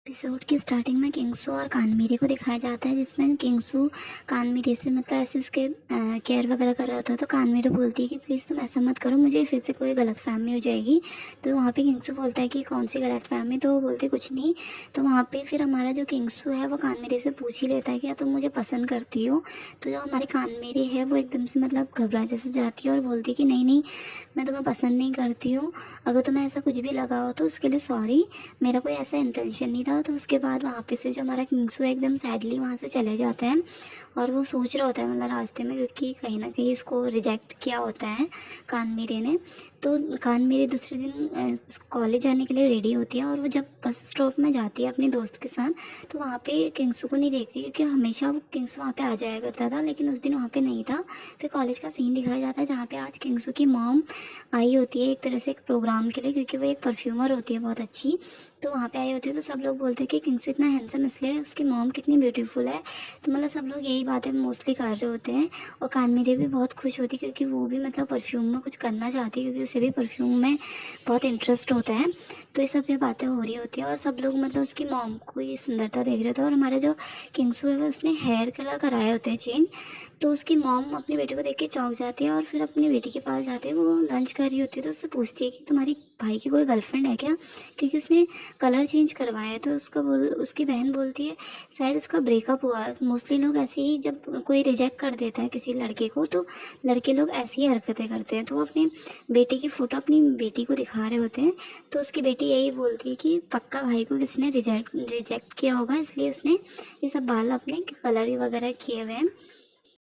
Episode की starting में किंगसू और कानमीरे को दिखाया जाता है, जिसमें किंगसू कानमीरे से मतलब ऐसे उसके केयर वगैरह कर रहा होता है। तो कानमीरे बोलती है कि प्लीज़ तुम ऐसा मत करो, मुझे फिर से कोई गलतफहमी हो जाएगी। तो वहाँ पे किंगसू बोलता है कि कौन सी गलतफहमी। तो वो बोलती कुछ नहीं। तो वहाँ पे फिर हमारा जो किंगसू है वो कानमीरे से पूछ ही लेता है कि तुम मुझे पसंद करती हो। तो जो हमारी कानमीरे है वो एकदम से मतलब घबरा जैसे जाती है और बोलती है कि नहीं नहीं, मैं तुम्हें पसंद नहीं करती हूँ। अगर तुम्हें ऐसा कुछ भी लगा हो तो उसके लिए सॉरी, मेरा कोई ऐसा इंटेंशन नहीं था। तो उसके बाद वहाँ पे से जो हमारा किंगसू है एकदम सैडली वहाँ से चले जाता है। और वो सोच रहा होता है मतलब रास्ते में, क्योंकि कहीं ना कहीं इसको रिजेक्ट किया होता है कानमीरे ने। तो कानमीरे दूसरे दिन कॉलेज जाने के लिए रेडी होती है, और वो जब बस स्टॉप में जाती है अपनी दोस्त के साथ, तो वहाँ पे किंगसू को नहीं देखती, क्योंकि हमेशा वो किंगसू वहाँ पे आ जाया करता था, लेकिन उस दिन वहाँ पे नहीं था। फिर कॉलेज का सीन दिखाया जाता है जहाँ पे आज किंगसू की मॉम आई होती है एक तरह से एक प्रोग्राम के लिए, क्योंकि वो एक परफ्यूमर होती है बहुत अच्छी। तो वहाँ पे आई होती है, तो सब लोग बोलते हैं कि किंगसू इतना हैंडसम इसलिए, उसकी मॉम कितनी ब्यूटीफुल है। तो मतलब सब लोग यही बातें मोस्टली कर रहे होते हैं। और कानमेरे भी बहुत खुश होती है, क्योंकि वो भी मतलब परफ्यूम में कुछ करना चाहती है, क्योंकि उसे भी परफ्यूम में बहुत इंटरेस्ट होता है। तो ये सब ये बातें हो रही होती है, और सब लोग मतलब उसकी मॉम को ये सुंदरता देख रहे होते हैं। और हमारा जो किंगसू है वो उसने हेयर कलर कराए होते हैं चेंज। तो उसकी मॉम अपनी बेटी को देख के चौंक जाती है, और फिर अपनी बेटी के पास जाती है। वो लंच कर रही होती है, तो उससे पूछती है कि तुम्हारी भाई की कोई गर्लफ्रेंड है क्या, क्योंकि उसने कलर चेंज करवाया है। तो उसकी बहन बोलती है शायद उसका ब्रेकअप हुआ है। मोस्टली लोग ऐसे ही, जब कोई रिजेक्ट कर देता है किसी लड़के को, तो लड़के लोग ऐसी ही हरकतें करते हैं। तो वो अपनी बेटी की फ़ोटो अपनी बेटी को दिखा रहे होते हैं। तो उसकी बेटी यही बोलती है कि पक्का भाई को किसी ने रिजेक्ट किया होगा, इसलिए उसने ये सब बाल अपने कलर वगैरह किए हुए हैं।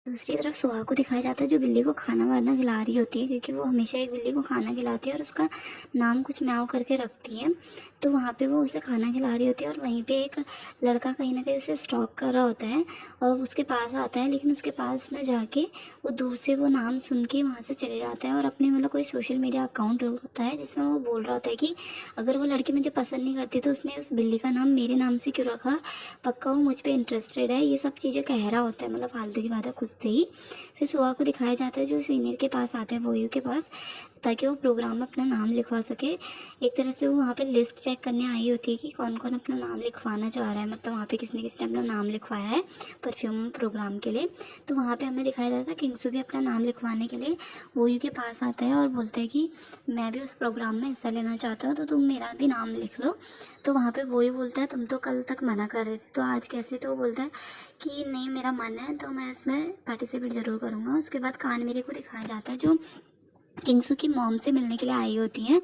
दूसरी तरफ सुहा को दिखाया जाता है, जो बिल्ली को खाना वाना खिला रही होती है, क्योंकि वो हमेशा एक बिल्ली को खाना खिलाती है और उसका नाम कुछ म्याऊं करके रखती है। तो वहाँ पे वो उसे खाना खिला रही होती है, और वहीं पे एक लड़का कहीं ना कहीं उसे स्टॉक कर रहा होता है और उसके पास आता है। लेकिन उसके पास न जाके वो दूर से वो नाम सुन के वहाँ से चले जाता है, और अपने मतलब कोई सोशल मीडिया अकाउंट होता है जिसमें वो बोल रहा होता है कि अगर वो लड़की मुझे पसंद नहीं करती तो उसने उस बिल्ली का नाम मेरे नाम से क्यों रखा, पक्का वो मुझ पर इंटरेस्टेड है। ये सब चीज़ें कह रहा होता है, मतलब फालतू की बातें खुद से ही। फिर सुहा को दिखाया जाता है जो सीनियर के पास आते हैं, वोयू के पास, ताकि वो प्रोग्राम में अपना नाम लिखवा सके। एक तरह से वो वहाँ पे लिस्ट चेक करने आई होती है कि कौन कौन अपना नाम लिखवाना चाह रहा है, मतलब वहाँ पे किसने किसने अपना नाम लिखवाया है परफ्यूम प्रोग्राम के लिए। तो वहाँ पे हमें दिखाया जाता है किंगसू भी अपना नाम लिखवाने के लिए वोयू के पास आता है और बोलता है कि मैं भी उस प्रोग्राम में हिस्सा लेना चाहता हूँ, तो तुम मेरा भी नाम लिख लो। तो वहाँ पे वोयू बोलता है तुम तो कल तक मना कर रहे थे, तो आज कैसे। तो वो बोलता है कि नहीं, मेरा मन है तो मैं इसमें पार्टिसिपेट ज़रूर करूँगा। उसके बाद कानमेरे को दिखाया जाता है जो किंगसू की मॉम से मिलने के लिए आई होती हैं,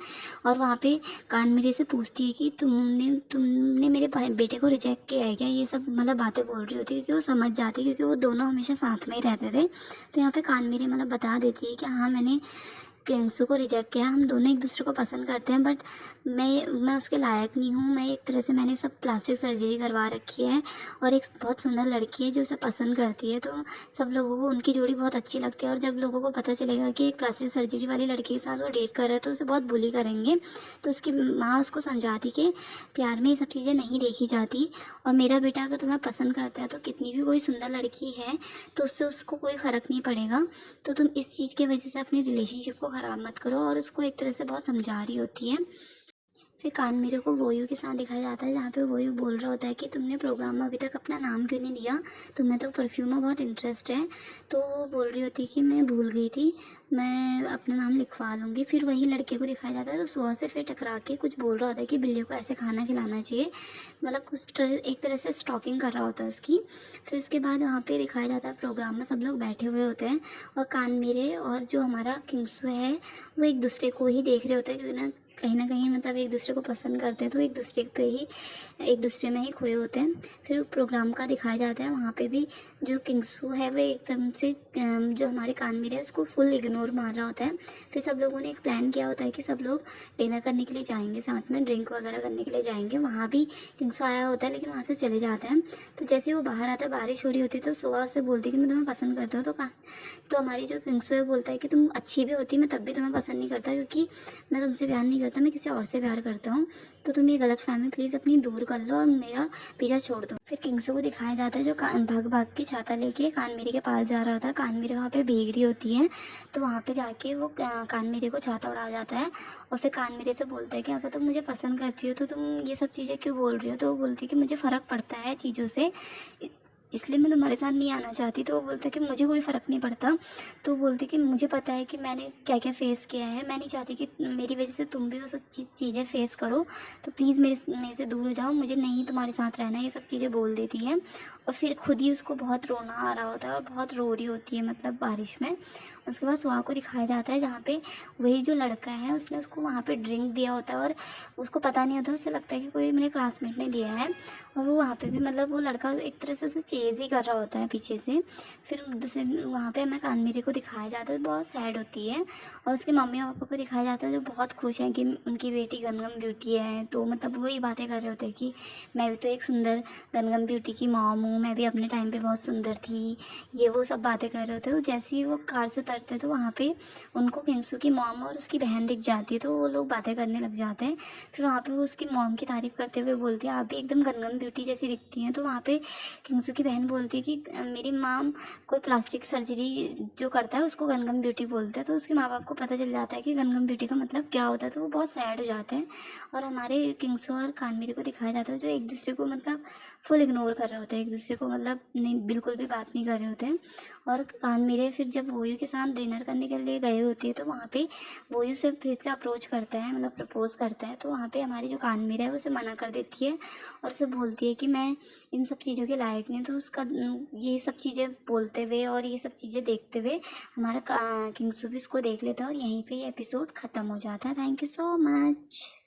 और वहाँ पे कानमेरे से पूछती है कि तुमने मेरे बेटे को रिजेक्ट किया है क्या। ये सब मतलब बातें बोल रही होती है, क्योंकि वो समझ जाती है, क्योंकि वो दोनों हमेशा साथ में ही रहते थे। तो यहाँ पे कानमेरे मतलब बता देती है कि हाँ, मैंने किंगसू को रिजेक्ट किया, हम दोनों एक दूसरे को पसंद करते हैं, बट मैं उसके लायक नहीं हूँ। मैं एक तरह से मैंने सब प्लास्टिक सर्जरी करवा रखी है, और एक बहुत सुंदर लड़की है जो उसे पसंद करती है। तो सब लोगों को उनकी जोड़ी बहुत अच्छी लगती है, और जब लोगों को पता चलेगा कि एक प्लास्टिक सर्जरी वाली लड़की के साथ वो डेट कर रहा है तो उसे बहुत बुली करेंगे। तो उसकी माँ उसको समझाती कि प्यार में ये सब चीज़ें नहीं देखी जाती, और मेरा बेटा अगर तुम्हें पसंद करता है तो कितनी भी कोई सुंदर लड़की है तो उससे उसको कोई फ़र्क नहीं पड़ेगा। तो तुम इस चीज़ की वजह से अपनी रिलेशनशिप को ख़राब मत करो, और उसको एक तरह से बहुत समझा रही होती है। फिर कानमेरे को वोयू के साथ दिखाया जाता है, जहाँ पे वोयू बोल रहा होता है कि तुमने प्रोग्राम में अभी तक अपना नाम क्यों नहीं दिया, तुम्हें तो परफ्यूम में बहुत इंटरेस्ट है। तो वो बोल रही होती है कि मैं भूल गई थी, मैं अपना नाम लिखवा लूँगी। फिर वही लड़के को दिखाया जाता है, तो सुहा से फिर टकरा के कुछ बोल रहा होता है कि बिल्ली को ऐसे खाना खिलाना चाहिए, मतलब एक तरह से स्टॉकिंग कर रहा होता है उसकी। फिर उसके बाद वहाँ पे दिखाया जाता है प्रोग्राम में सब लोग बैठे हुए होते हैं, और कानमेरे और जो हमारा किंगसू है वो एक दूसरे को ही देख रहे होते हैं, क्योंकि ना कहीं मतलब एक दूसरे को पसंद करते हैं, तो एक दूसरे पे ही एक दूसरे में ही खोए होते हैं। फिर प्रोग्राम का दिखाया जाता है, वहाँ पे भी जो किंगसू है वो एकदम से जो हमारे कानमेरे है उसको फुल इग्नोर मार रहा होता है। फिर सब लोगों ने एक प्लान किया होता है कि सब लोग डिनर करने के लिए जाएंगे, साथ में ड्रिंक वगैरह करने के लिए जाएंगे। वहाँ भी किंगसू आया होता है, लेकिन वहाँ से चले जाते हैं। तो जैसे ही वो बाहर आता है, बारिश हो रही होती है, तो सुहा से बोलती है कि मैं तुम्हें पसंद करता हूँ। तो हमारी जो किंगसू है बोलता है कि तुम अच्छी भी होती, मैं तब भी तुम्हें पसंद नहीं करता, क्योंकि मैं तुमसे प्यार नहीं करता, मैं किसी और से प्यार करता हूँ, तो तुम ये गलतफ़हमी प्लीज़ अपनी दूर कर लो और मेरा पीछा छोड़ दो। फिर किंगसू को दिखाया जाता है जो भाग भाग के छाता लेके कानमेरी के पास जा रहा होता है। कानमेरी वहाँ पे भीग रही होती है, तो वहाँ पे जाके वो कानमेरी को छाता उड़ा जाता है और फिर कानमेरी से बोलता है कि अगर तुम मुझे पसंद करती हो तो तुम ये सब चीज़ें क्यों बोल रही हो। तो वो बोलती है कि मुझे फ़र्क पड़ता है चीज़ों से, इसलिए मैं तुम्हारे साथ नहीं आना चाहती। तो वो बोलता है कि मुझे कोई फ़र्क नहीं पड़ता। तो वो बोलती है कि मुझे पता है कि मैंने क्या क्या फ़ेस किया है, मैं नहीं चाहती कि मेरी वजह से तुम भी वो सब चीज़ें फ़ेस करो, तो प्लीज़ मेरे से दूर हो जाओ, मुझे नहीं तुम्हारे साथ रहना है, ये सब चीज़ें बोल देती है। और फिर खुद ही उसको बहुत रोना आ रहा होता है और बहुत रो रही होती है, मतलब बारिश में। उसके बाद सुहा को दिखाया जाता है जहाँ पे वही जो लड़का है उसने उसको वहाँ पे ड्रिंक दिया होता है और उसको पता नहीं होता, उससे लगता है कि कोई मेरे क्लासमेट ने दिया है। और वो वहाँ पे भी मतलब वो लड़का एक तरह से उसे चेज़ ही कर रहा होता है पीछे से। फिर दूसरे वहाँ पे हमें कानमेरी को दिखाया जाता है, बहुत सैड होती है। और उसके मम्मी पापा को दिखाया जाता है जो बहुत खुश हैं कि उनकी बेटी गनगन ब्यूटी है। तो मतलब वही बातें कर रहे होते हैं कि मैं भी तो एक सुंदर गनगन ब्यूटी की मॉम हूँ, मैं भी अपने टाइम पे बहुत सुंदर थी, ये वो सब बातें कर रहे होते हैं। तो जैसे ही वो कार से उतरते हैं तो वहाँ पे उनको किंगसू की मॉम और उसकी बहन दिख जाती है, तो वो लोग बातें करने लग जाते हैं। फिर वहाँ पे वो उसकी मॉम की तारीफ़ करते हुए बोलती है आप भी एकदम गनगन ब्यूटी जैसी दिखती हैं। तो वहाँ पे किंगसू की बहन बोलती है कि मेरी माम कोई प्लास्टिक सर्जरी जो करता है उसको गनगन ब्यूटी बोलते हैं। तो उसके माँ बाप को पता चल जाता है कि गनगन ब्यूटी का मतलब क्या होता है, तो वो बहुत सैड हो जाते हैं। और हमारे किंगसू और कानमेरी को दिखाया जाता है जो एक दूसरे को मतलब फुल इग्नोर कर रहे होते हैं, एक दूसरे को मतलब नहीं, बिल्कुल भी बात नहीं कर रहे होते हैं। और कानमेरे फिर जब वोयू के साथ डिनर करने के लिए गए होते हैं तो वहाँ पे वोयू से फिर से अप्रोच करता है, मतलब प्रपोज करता है। तो वहाँ पे हमारी जो कानमेरा है वो उसे मना कर देती है और उसे बोलती है कि मैं इन सब चीज़ों के लायक नहीं हूँ। तो उसका ये सब चीज़ें बोलते हुए और ये सब चीज़ें देखते हुए हमारा किंगसू भी इसको देख लेता है और यहीं पे ये एपिसोड ख़त्म हो जाता है। Thank you so much.